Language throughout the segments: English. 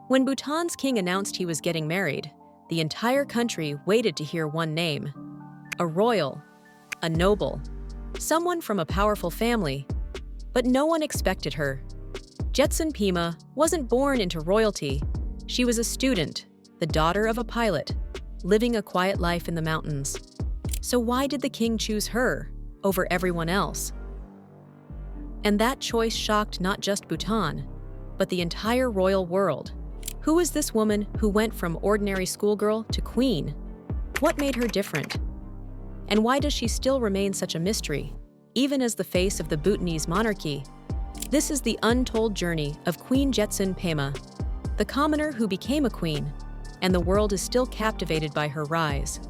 When Bhutan's king announced he was getting married, the entire country waited to hear one name: a royal, a noble, someone from a powerful family. But no one expected her. Jetsun Pema wasn't born into royalty. She was a student, the daughter of a pilot, living a quiet life in the mountains. So why did the king choose her over everyone else? And that choice shocked not just Bhutan, but the entire royal world. Who was this woman who went from ordinary schoolgirl to queen? What made her different? And why does she still remain such a mystery, even as the face of the Bhutanese monarchy? This is the untold journey of Queen Jetsun Pema, the commoner who became a queen, and the world is still captivated by her rise.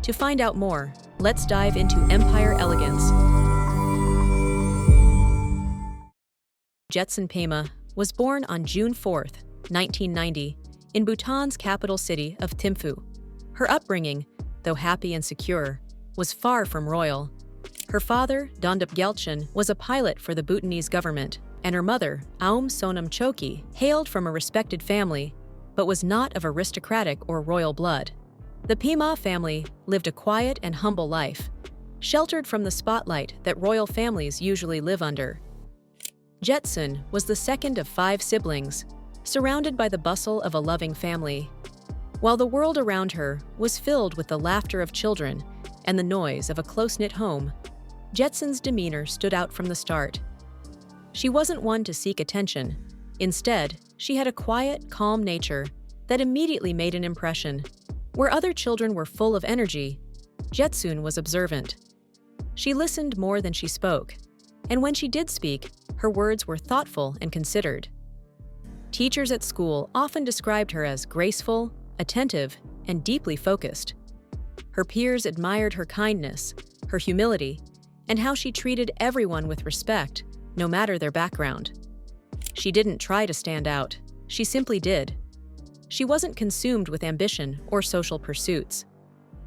To find out more, let's dive into Empire Elegance. Jetsun Pema was born on June 4, 1990, in Bhutan's capital city of Thimphu. Her upbringing, though happy and secure, was far from royal. Her father, Dondup Gyalchin, was a pilot for the Bhutanese government, and her mother, Aum Sonam Choki, hailed from a respected family, but was not of aristocratic or royal blood. The Pema family lived a quiet and humble life, sheltered from the spotlight that royal families usually live under. Jetsun was the second of 5 siblings, surrounded by the bustle of a loving family. While the world around her was filled with the laughter of children and the noise of a close-knit home, Jetsun's demeanor stood out from the start. She wasn't one to seek attention. Instead, she had a quiet, calm nature that immediately made an impression. Where other children were full of energy, Jetsun was observant. She listened more than she spoke, and when she did speak, her words were thoughtful and considered. Teachers at school often described her as graceful, attentive, and deeply focused. Her peers admired her kindness, her humility, and how she treated everyone with respect, no matter their background. She didn't try to stand out, she simply did. She wasn't consumed with ambition or social pursuits.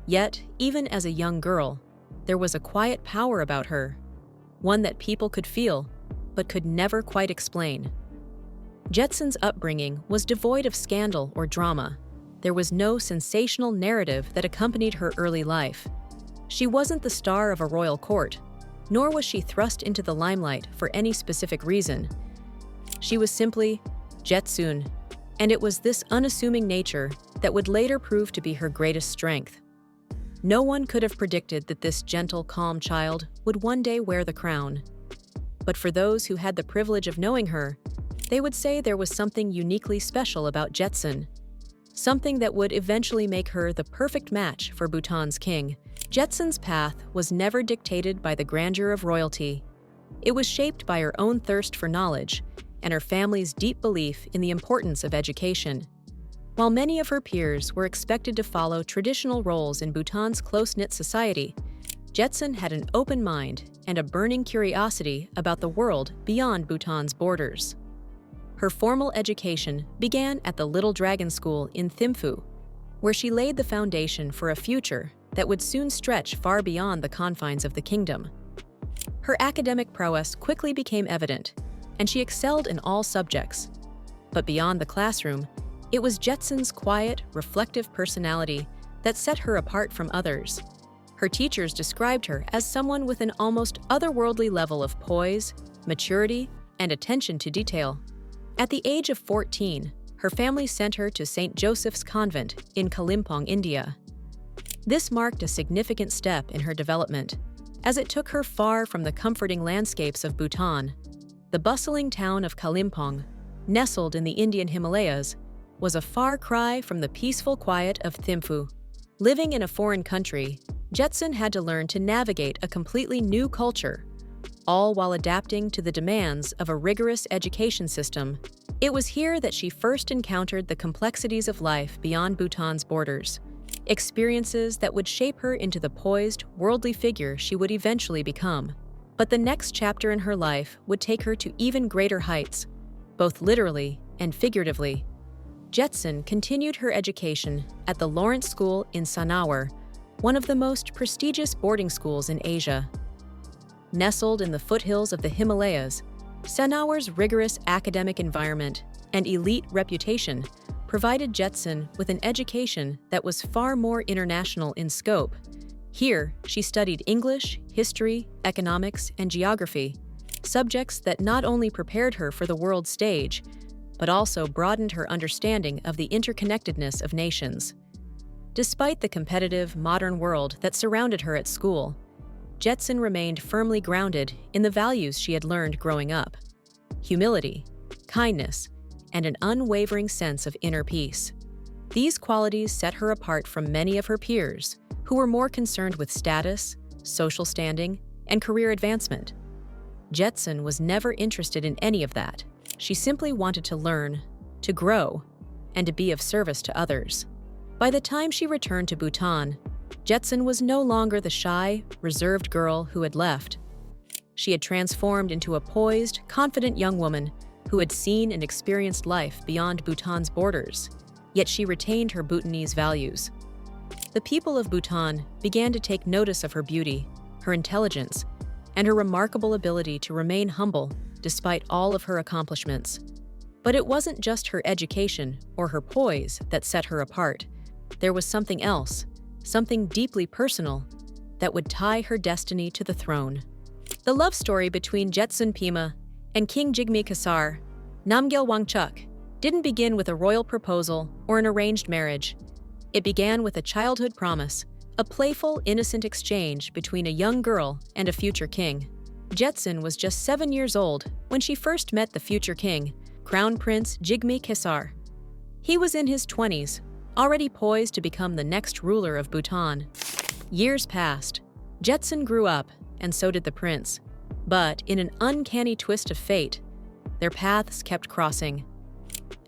Yet, even as a young girl, there was a quiet power about her, one that people could feel, but could never quite explain. Jetsun's upbringing was devoid of scandal or drama. There was no sensational narrative that accompanied her early life. She wasn't the star of a royal court, nor was she thrust into the limelight for any specific reason. She was simply Jetsun, and it was this unassuming nature that would later prove to be her greatest strength. No one could have predicted that this gentle, calm child would one day wear the crown. But for those who had the privilege of knowing her, they would say there was something uniquely special about Jetsun, something that would eventually make her the perfect match for Bhutan's king. Jetsun's path was never dictated by the grandeur of royalty. It was shaped by her own thirst for knowledge and her family's deep belief in the importance of education. While many of her peers were expected to follow traditional roles in Bhutan's close-knit society, Jetsun had an open mind and a burning curiosity about the world beyond Bhutan's borders. Her formal education began at the Little Dragon School in Thimphu, where she laid the foundation for a future that would soon stretch far beyond the confines of the kingdom. Her academic prowess quickly became evident, and she excelled in all subjects. But beyond the classroom, it was Jetsun's quiet, reflective personality that set her apart from others. Her teachers described her as someone with an almost otherworldly level of poise, maturity, and attention to detail. At the age of 14, her family sent her to St. Joseph's Convent in Kalimpong, India. This marked a significant step in her development, as it took her far from the comforting landscapes of Bhutan. The bustling town of Kalimpong, nestled in the Indian Himalayas, was a far cry from the peaceful quiet of Thimphu. Living in a foreign country, Jetsun had to learn to navigate a completely new culture, all while adapting to the demands of a rigorous education system. It was here that she first encountered the complexities of life beyond Bhutan's borders, experiences that would shape her into the poised, worldly figure she would eventually become. But the next chapter in her life would take her to even greater heights, both literally and figuratively. Jetsun continued her education at the Lawrence School in Sanawar, one of the most prestigious boarding schools in Asia. Nestled in the foothills of the Himalayas, Sanawar's rigorous academic environment and elite reputation provided Jetsun with an education that was far more international in scope. Here, she studied English, history, economics, and geography, subjects that not only prepared her for the world stage, but also broadened her understanding of the interconnectedness of nations. Despite the competitive, modern world that surrounded her at school, Jetsun remained firmly grounded in the values she had learned growing up: humility, kindness, and an unwavering sense of inner peace. These qualities set her apart from many of her peers, who were more concerned with status, social standing, and career advancement. Jetsun was never interested in any of that. She simply wanted to learn, to grow, and to be of service to others. By the time she returned to Bhutan, Jetsun was no longer the shy, reserved girl who had left. She had transformed into a poised, confident young woman who had seen and experienced life beyond Bhutan's borders, yet she retained her Bhutanese values. The people of Bhutan began to take notice of her beauty, her intelligence, and her remarkable ability to remain humble despite all of her accomplishments. But it wasn't just her education or her poise that set her apart. There was something else, something deeply personal, that would tie her destiny to the throne. The love story between Jetsun Pema and King Jigme Khesar, Namgyel Wangchuck, didn't begin with a royal proposal or an arranged marriage. It began with a childhood promise, a playful, innocent exchange between a young girl and a future king. Jetsun was just 7 years old when she first met the future king, Crown Prince Jigme Khesar. He was in his 20s, already poised to become the next ruler of Bhutan. Years passed. Jetsun grew up, and so did the prince. But in an uncanny twist of fate, their paths kept crossing.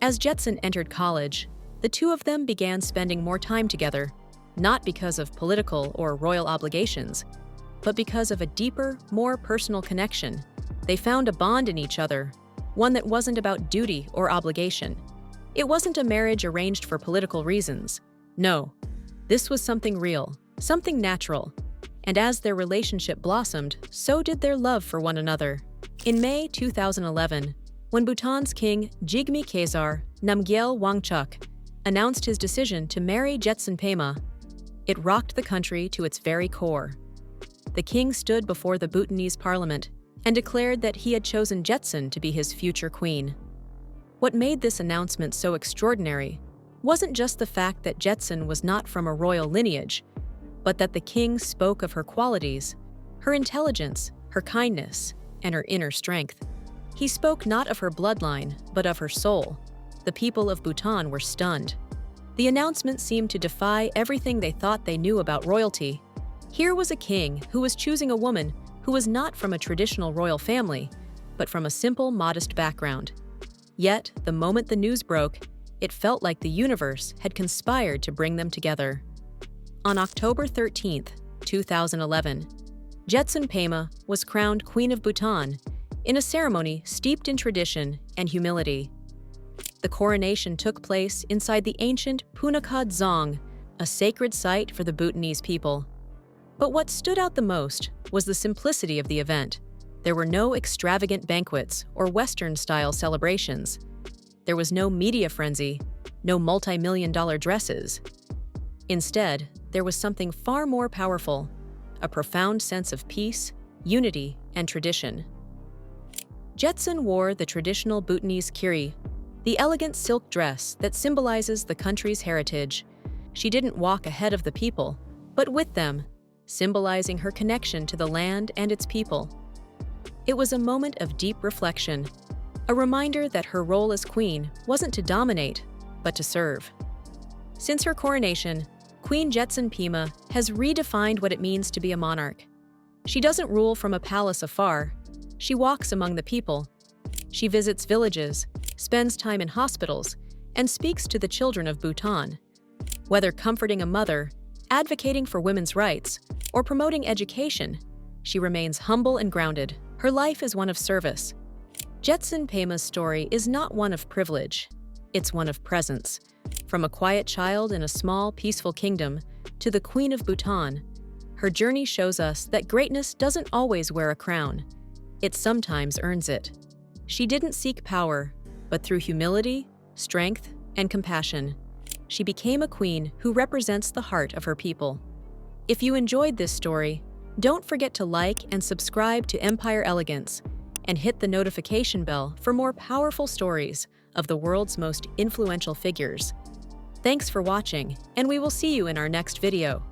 As Jetsun entered college, the two of them began spending more time together, not because of political or royal obligations, but because of a deeper, more personal connection. They found a bond in each other, one that wasn't about duty or obligation. It wasn't a marriage arranged for political reasons. No, this was something real, something natural. And as their relationship blossomed, so did their love for one another. In May 2011, when Bhutan's king Jigme Khesar Namgyel Wangchuck announced his decision to marry Jetsun Pema, it rocked the country to its very core. The king stood before the Bhutanese parliament and declared that he had chosen Jetsun to be his future queen. What made this announcement so extraordinary wasn't just the fact that Jetsun was not from a royal lineage, but that the king spoke of her qualities, her intelligence, her kindness, and her inner strength. He spoke not of her bloodline, but of her soul. The people of Bhutan were stunned. The announcement seemed to defy everything they thought they knew about royalty. Here was a king who was choosing a woman who was not from a traditional royal family, but from a simple, modest background. Yet, the moment the news broke, it felt like the universe had conspired to bring them together. On October 13, 2011, Jetsun Pema was crowned Queen of Bhutan in a ceremony steeped in tradition and humility. The coronation took place inside the ancient Punakha Dzong, a sacred site for the Bhutanese people. But what stood out the most was the simplicity of the event. There were no extravagant banquets or Western-style celebrations. There was no media frenzy, no multi-million-dollar dresses. Instead, there was something far more powerful, a profound sense of peace, unity, and tradition. Jetsun wore the traditional Bhutanese kiri, the elegant silk dress that symbolizes the country's heritage. She didn't walk ahead of the people, but with them, symbolizing her connection to the land and its people. It was a moment of deep reflection, a reminder that her role as queen wasn't to dominate, but to serve. Since her coronation, Queen Jetsun Pema has redefined what it means to be a monarch. She doesn't rule from a palace afar. She walks among the people. She visits villages, spends time in hospitals, and speaks to the children of Bhutan. Whether comforting a mother, advocating for women's rights, or promoting education, she remains humble and grounded. Her life is one of service. Jetsun Pema's story is not one of privilege. It's one of presence. From a quiet child in a small, peaceful kingdom to the Queen of Bhutan, her journey shows us that greatness doesn't always wear a crown. It sometimes earns it. She didn't seek power, but through humility, strength, and compassion, she became a queen who represents the heart of her people. If you enjoyed this story, don't forget to like and subscribe to Empire Elegance and hit the notification bell for more powerful stories of the world's most influential figures. Thanks for watching, and we will see you in our next video.